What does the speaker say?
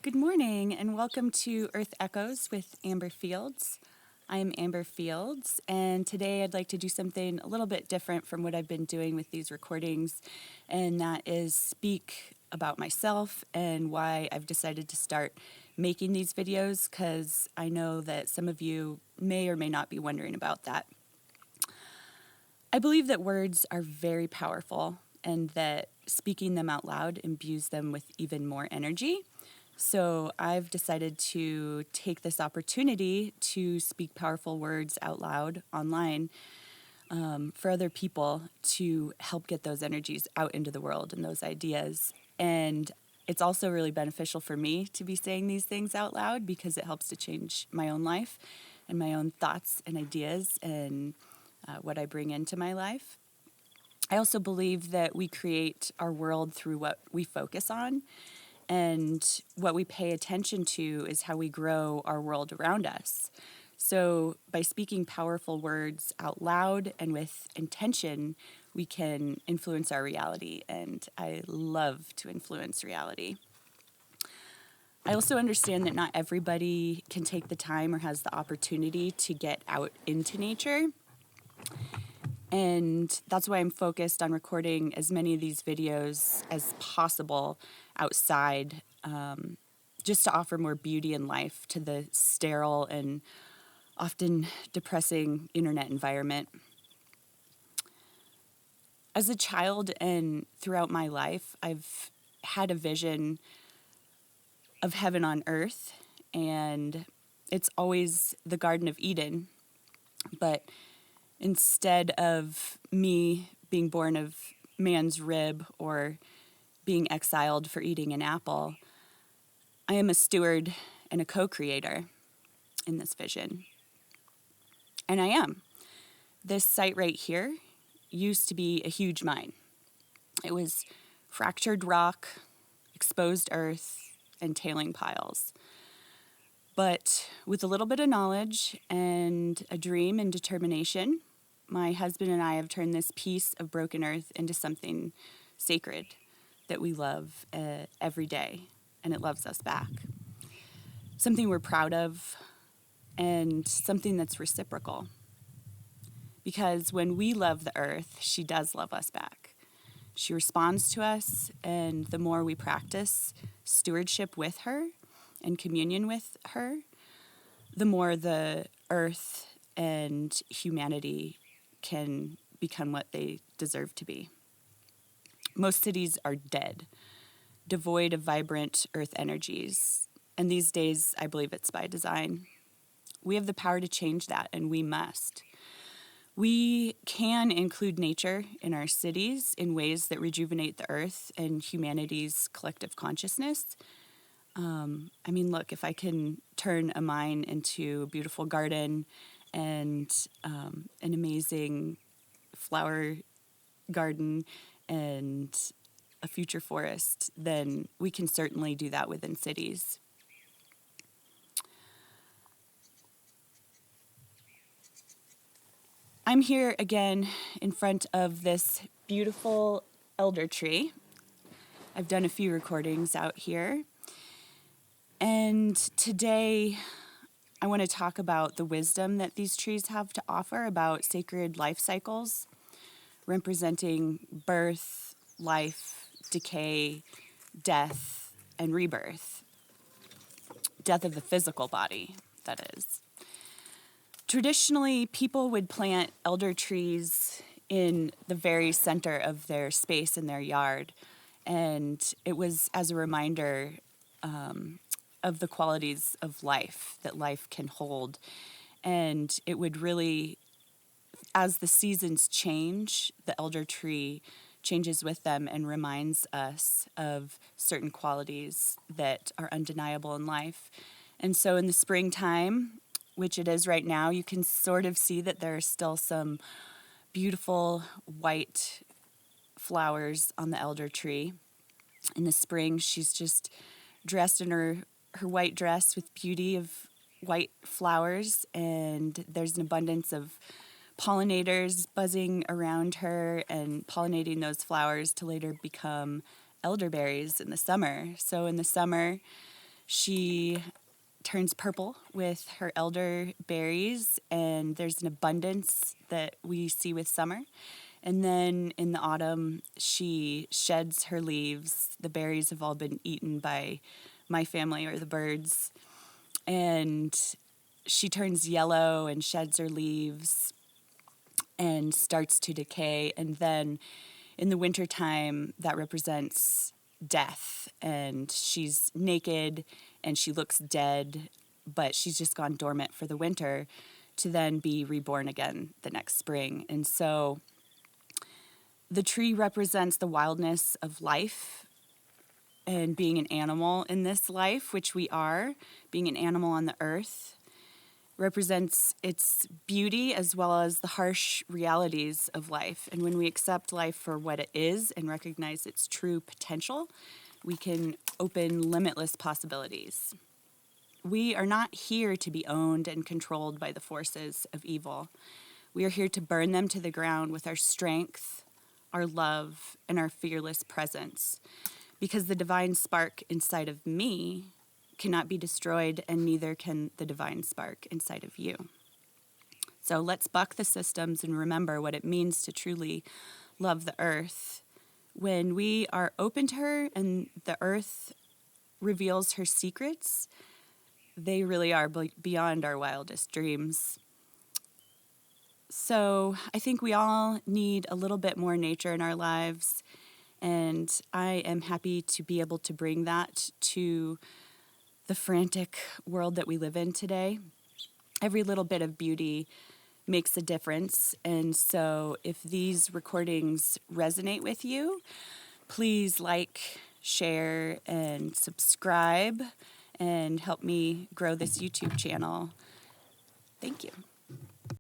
Good morning and welcome to Earth Echoes with Amber Fields. I am Amber Fields, and today I'd like to do something a little bit different from what I've been doing with these recordings, and that is speak about myself and why I've decided to start making these videos, because I know that some of you may or may not be wondering about that. I believe that words are very powerful and that speaking them out loud imbues them with even more energy. So I've decided to take this opportunity to speak powerful words out loud online for other people to help get those energies out into the world and those ideas. And it's also really beneficial for me to be saying these things out loud because it helps to change my own life and my own thoughts and ideas and what I bring into my life. I also believe that we create our world through what we focus on. And what we pay attention to is how we grow our world around us. So by speaking powerful words out loud and with intention, we can influence our reality. And I love to influence reality. I also understand that not everybody can take the time or has the opportunity to get out into nature. And that's why I'm focused on recording as many of these videos as possible outside, just to offer more beauty and life to the sterile and often depressing internet environment. As a child and throughout my life, I've had a vision of heaven on earth, and it's always the Garden of Eden, but instead of me being born of man's rib or being exiled for eating an apple, I am a steward and a co-creator in this vision. And I am. This site right here used to be a huge mine. It was fractured rock, exposed earth, and tailing piles. But with a little bit of knowledge and a dream and determination, my husband and I have turned this piece of broken earth into something sacred that we love every day, and it loves us back. Something we're proud of, and something that's reciprocal. Because when we love the earth, she does love us back. She responds to us, and the more we practice stewardship with her and communion with her, the more the earth and humanity can become what they deserve to be. Most cities are dead, devoid of vibrant earth energies, and these days I believe it's by design. We have the power to change that, and we must. We can include nature in our cities in ways that rejuvenate the earth and humanity's collective consciousness. Look, if I can turn a mine into a beautiful garden and an amazing flower garden and a future forest, then we can certainly do that within cities. I'm here again in front of this beautiful elder tree. I've done a few recordings out here. And today I want to talk about the wisdom that these trees have to offer about sacred life cycles, representing birth, life, decay, death, and rebirth. Death of the physical body, that is. Traditionally, people would plant elder trees in the very center of their space in their yard, and it was as a reminder of the qualities of life that life can hold. And it would really, as the seasons change, the elder tree changes with them and reminds us of certain qualities that are undeniable in life. And so in the springtime, which it is right now, you can sort of see that there are still some beautiful white flowers on the elder tree. In the spring, she's just dressed in her white dress with beauty of white flowers, and there's an abundance of pollinators buzzing around her and pollinating those flowers to later become elderberries in the summer. So in the summer, She turns purple with her elderberries, and there's an abundance that we see with summer. And then in the autumn, she sheds her leaves. The berries have all been eaten by my family or the birds. And she turns yellow and sheds her leaves and starts to decay. And then in the wintertime, that represents death. And she's naked and she looks dead, but she's just gone dormant for the winter to then be reborn again the next spring. And so the tree represents the wildness of life and being an animal in this life, which we are, being an animal on the earth, represents its beauty as well as the harsh realities of life. And when we accept life for what it is and recognize its true potential, we can open limitless possibilities. We are not here to be owned and controlled by the forces of evil. We are here to burn them to the ground with our strength, our love, and our fearless presence. Because the divine spark inside of me cannot be destroyed, and neither can the divine spark inside of you. So let's buck the systems and remember what it means to truly love the earth. When we are open to her and the earth reveals her secrets, they really are beyond our wildest dreams. So I think we all need a little bit more nature in our lives, and I am happy to be able to bring that to the frantic world that we live in today. Every little bit of beauty makes a difference, and so if these recordings resonate with you, please like, share, and subscribe, and help me grow this YouTube channel. Thank you.